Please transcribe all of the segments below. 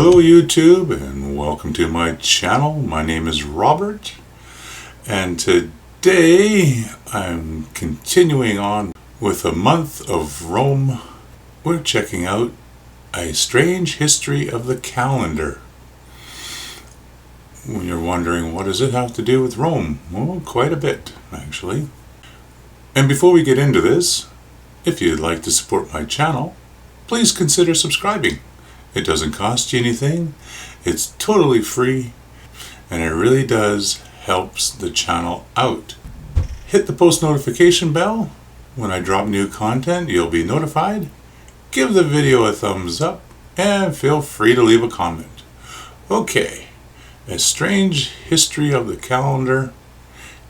Hello YouTube and welcome to my channel. My name is Robert and today I'm continuing on with a month of Rome. We're checking out a strange history of the calendar. When you're wondering what does it have to do with Rome? Well, quite a bit actually. And before we get into this, if you'd like to support my channel, please consider subscribing. It doesn't cost you anything, it's totally free, and it really does helps the channel out. Hit the post notification bell. When I drop new content, you'll be notified. Give the video a thumbs up, and feel free to leave a comment. Okay, a strange history of the calendar.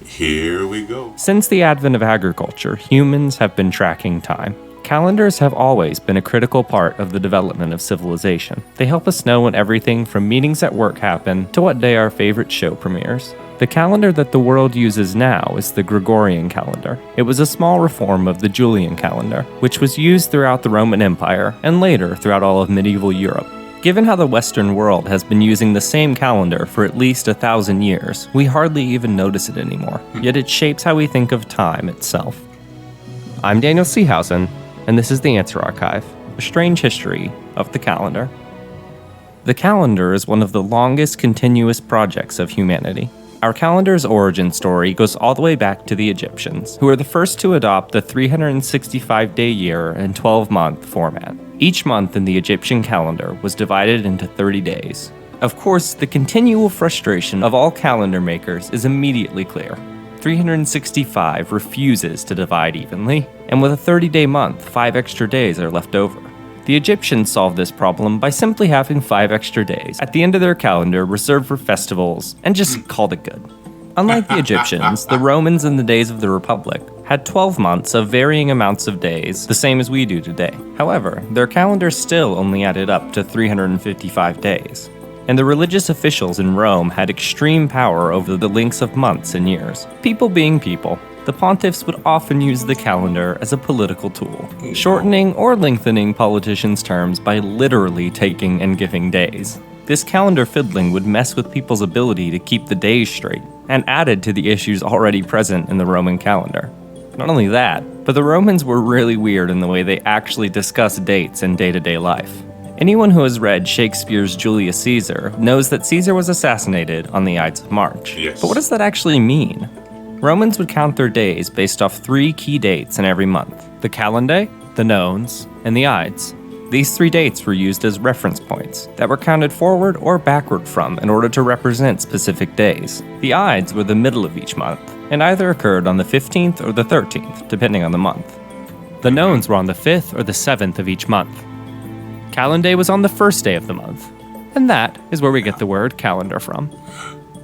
Here we go. Since the advent of agriculture, humans have been tracking time. Calendars have always been a critical part of the development of civilization. They help us know when everything from meetings at work happen to what day our favorite show premieres. The calendar that the world uses now is the Gregorian calendar. It was a small reform of the Julian calendar, which was used throughout the Roman Empire and later throughout all of medieval Europe. Given how the Western world has been using the same calendar for at least 1,000 years, we hardly even notice it anymore, yet it shapes how we think of time itself. I'm Daniel Seehausen, and this is The Answer Archive, a strange history of the calendar. The calendar is one of the longest continuous projects of humanity. Our calendar's origin story goes all the way back to the Egyptians, who were the first to adopt the 365-day year and 12-month format. Each month in the Egyptian calendar was divided into 30 days. Of course, the continual frustration of all calendar makers is immediately clear. 365 refuses to divide evenly, and with a 30-day month, 5 extra days are left over. The Egyptians solved this problem by simply having 5 extra days at the end of their calendar reserved for festivals, and just called it good. Unlike the Egyptians, the Romans in the days of the Republic had 12 months of varying amounts of days, the same as we do today. However, their calendar still only added up to 355 days. And the religious officials in Rome had extreme power over the lengths of months and years. People being people, the pontiffs would often use the calendar as a political tool, shortening or lengthening politicians' terms by literally taking and giving days. This calendar fiddling would mess with people's ability to keep the days straight, and added to the issues already present in the Roman calendar. Not only that, but the Romans were really weird in the way they actually discussed dates in day-to-day life. Anyone who has read Shakespeare's Julius Caesar knows that Caesar was assassinated on the Ides of March. Yes. But what does that actually mean? Romans would count their days based off 3 key dates in every month: the Calendae, the Nones, and the Ides. These 3 dates were used as reference points that were counted forward or backward from in order to represent specific days. The Ides were the middle of each month, and either occurred on the 15th or the 13th, depending on the month. The Nones were on the 5th or the 7th of each month. Calendae was on the first day of the month, and that is where we get the word calendar from.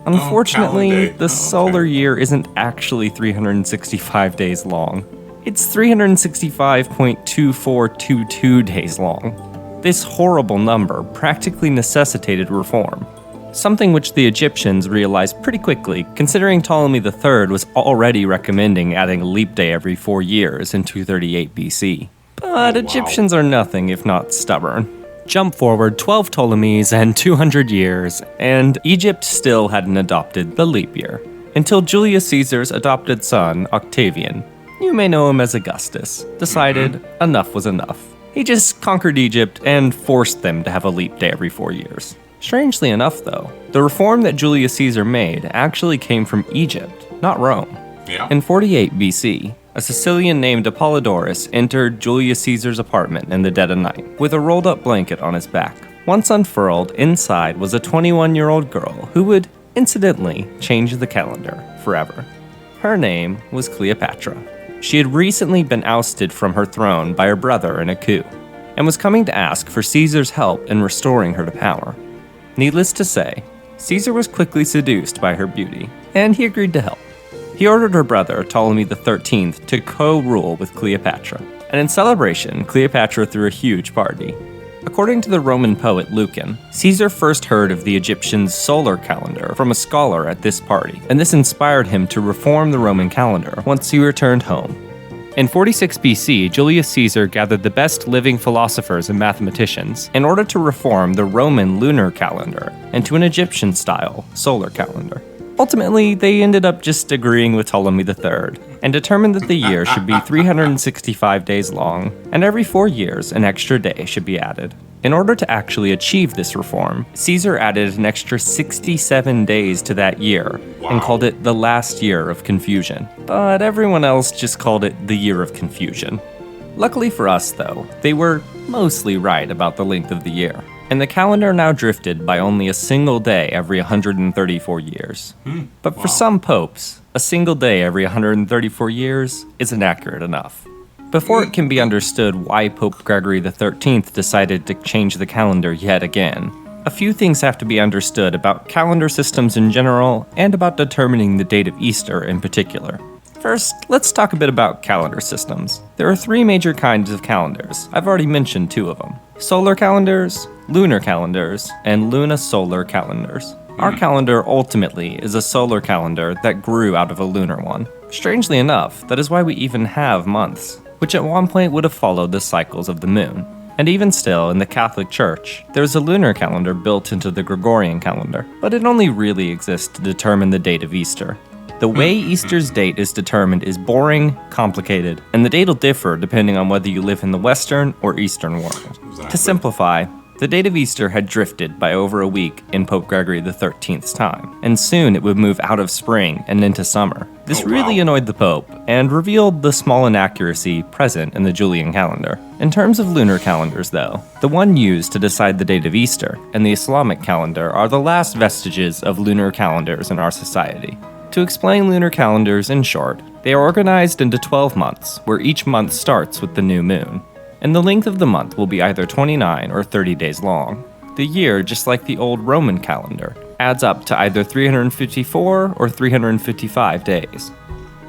Unfortunately, the solar year isn't actually 365 days long. It's 365.2422 days long. This horrible number practically necessitated reform, something which the Egyptians realized pretty quickly, considering Ptolemy III was already recommending adding a leap day every 4 years in 238 BC. But Egyptians are nothing if not stubborn. Jump forward 12 Ptolemies and 200 years, and Egypt still hadn't adopted the leap year. Until Julius Caesar's adopted son, Octavian, you may know him as Augustus, decided enough was enough. He just conquered Egypt and forced them to have a leap day every 4 years. Strangely enough though, the reform that Julius Caesar made actually came from Egypt, not Rome. Yeah. In 48 BC, a Sicilian named Apollodorus entered Julius Caesar's apartment in the dead of night, with a rolled-up blanket on his back. Once unfurled, inside was a 21-year-old girl who would, incidentally, change the calendar forever. Her name was Cleopatra. She had recently been ousted from her throne by her brother in a coup, and was coming to ask for Caesar's help in restoring her to power. Needless to say, Caesar was quickly seduced by her beauty, and he agreed to help. He ordered her brother, Ptolemy XIII, to co-rule with Cleopatra, and in celebration, Cleopatra threw a huge party. According to the Roman poet Lucan, Caesar first heard of the Egyptian solar calendar from a scholar at this party, and this inspired him to reform the Roman calendar once he returned home. In 46 BC, Julius Caesar gathered the best living philosophers and mathematicians in order to reform the Roman lunar calendar into an Egyptian-style solar calendar. Ultimately, they ended up just agreeing with Ptolemy III and determined that the year should be 365 days long, and every 4 years an extra day should be added. In order to actually achieve this reform, Caesar added an extra 67 days to that year and called it the last year of confusion. But everyone else just called it the year of confusion. Luckily for us, though, they were mostly right about the length of the year, and the calendar now drifted by only a single day every 134 years. But for some popes, a single day every 134 years isn't accurate enough. Before it can be understood why Pope Gregory XIII decided to change the calendar yet again, a few things have to be understood about calendar systems in general and about determining the date of Easter in particular. First, let's talk a bit about calendar systems. There are 3 major kinds of calendars. I've already mentioned 2 of them: solar calendars, lunar calendars, and lunisolar calendars. Our calendar ultimately is a solar calendar that grew out of a lunar one. Strangely enough, that is why we even have months, which at one point would have followed the cycles of the moon. And even still, in the Catholic Church, there's a lunar calendar built into the Gregorian calendar, but it only really exists to determine the date of Easter. The way Easter's date is determined is boring, complicated, and the date will differ depending on whether you live in the Western or Eastern world. To simplify, the date of Easter had drifted by over a week in Pope Gregory XIII's time, and soon it would move out of spring and into summer. This really annoyed the Pope, and revealed the small inaccuracy present in the Julian calendar. In terms of lunar calendars, though, the one used to decide the date of Easter and the Islamic calendar are the last vestiges of lunar calendars in our society. To explain lunar calendars in short, they are organized into 12 months, where each month starts with the new moon. And the length of the month will be either 29 or 30 days long. The year, just like the old Roman calendar, adds up to either 354 or 355 days.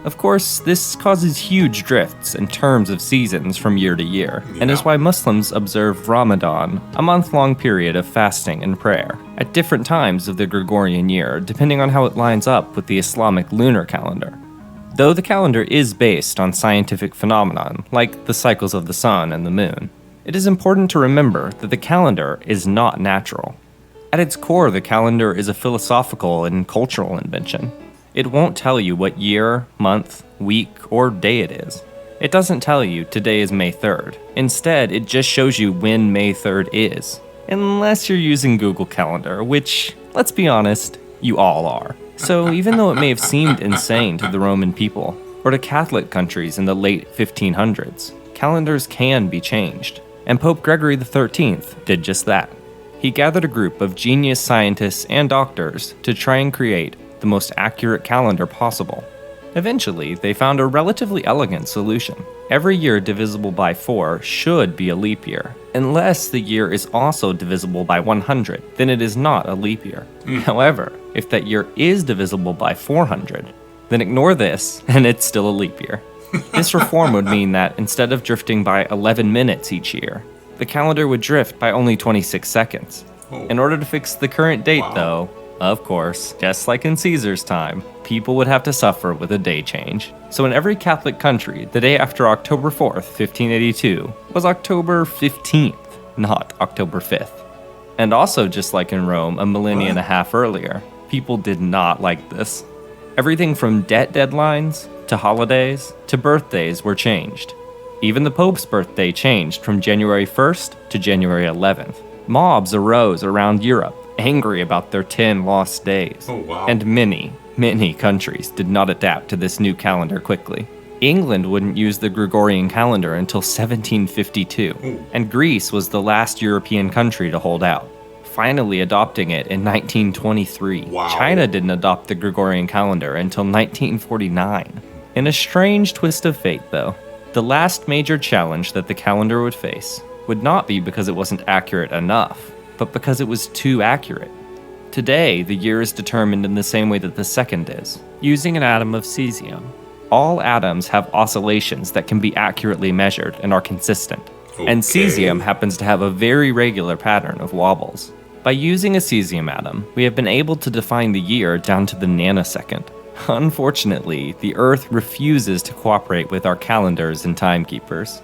Of course, this causes huge drifts in terms of seasons from year to year, and is why Muslims observe Ramadan, a month-long period of fasting and prayer, at different times of the Gregorian year, depending on how it lines up with the Islamic lunar calendar. Though the calendar is based on scientific phenomenon, like the cycles of the sun and the moon, it is important to remember that the calendar is not natural. At its core, the calendar is a philosophical and cultural invention. It won't tell you what year, month, week, or day it is. It doesn't tell you today is May 3rd. Instead, it just shows you when May 3rd is. Unless you're using Google Calendar, which, let's be honest, you all are. So even though it may have seemed insane to the Roman people, or to Catholic countries in the late 1500s, calendars can be changed. And Pope Gregory XIII did just that. He gathered a group of genius scientists and doctors to try and create the most accurate calendar possible. Eventually, they found a relatively elegant solution. Every year divisible by 4 should be a leap year. Unless the year is also divisible by 100, then it is not a leap year. However, if that year is divisible by 400, then ignore this and it's still a leap year. This reform would mean that instead of drifting by 11 minutes each year, the calendar would drift by only 26 seconds. In order to fix the current date, though, of course, just like in Caesar's time, people would have to suffer with a day change. So in every Catholic country, the day after October 4th, 1582, was October 15th, not October 5th. And also, just like in Rome a millennia and a half earlier, people did not like this. Everything from debt deadlines, to holidays, to birthdays were changed. Even the Pope's birthday changed from January 1st to January 11th. Mobs arose around Europe, angry about their 10 lost days. And many countries did not adapt to this new calendar quickly. England wouldn't use the Gregorian calendar until 1752, and Greece was the last European country to hold out, finally adopting it in 1923. China didn't adopt the Gregorian calendar until 1949. In a strange twist of fate, though, the last major challenge that the calendar would face would not be because it wasn't accurate enough, but because it was too accurate. Today, the year is determined in the same way that the second is, using an atom of cesium. All atoms have oscillations that can be accurately measured and are consistent, and cesium happens to have a very regular pattern of wobbles. By using a cesium atom, we have been able to define the year down to the nanosecond. Unfortunately, the Earth refuses to cooperate with our calendars and timekeepers.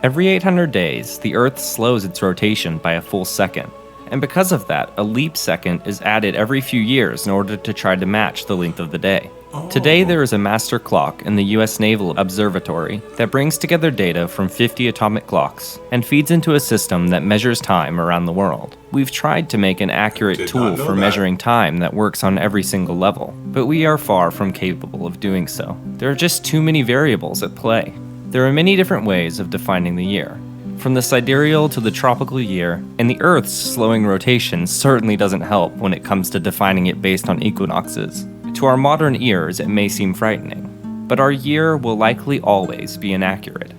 Every 800 days, the Earth slows its rotation by a full second, and because of that, a leap second is added every few years in order to try to match the length of the day. Today, there is a master clock in the US Naval Observatory that brings together data from 50 atomic clocks and feeds into a system that measures time around the world. We've tried to make an accurate tool for measuring time that works on every single level, but we are far from capable of doing so. There are just too many variables at play. There are many different ways of defining the year, from the sidereal to the tropical year, and the Earth's slowing rotation certainly doesn't help when it comes to defining it based on equinoxes. To our modern ears, it may seem frightening, but our year will likely always be inaccurate.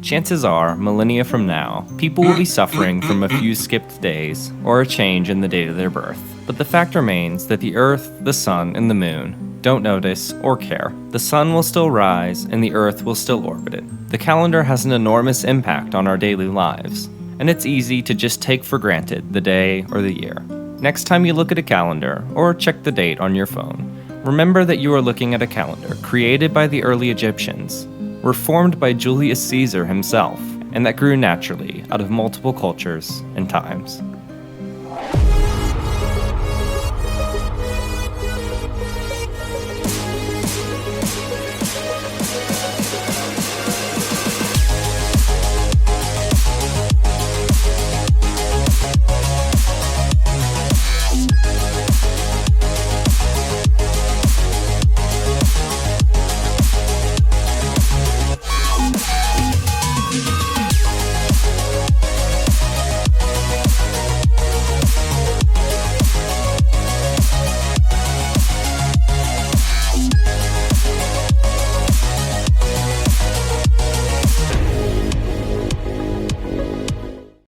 Chances are, millennia from now, people will be suffering from a few skipped days or a change in the date of their birth. But the fact remains that the Earth, the Sun, and the Moon don't notice or care. The Sun will still rise and the Earth will still orbit it. The calendar has an enormous impact on our daily lives, and it's easy to just take for granted the day or the year. Next time you look at a calendar or check the date on your phone, remember that you are looking at a calendar created by the early Egyptians, reformed by Julius Caesar himself, and that grew naturally out of multiple cultures and times.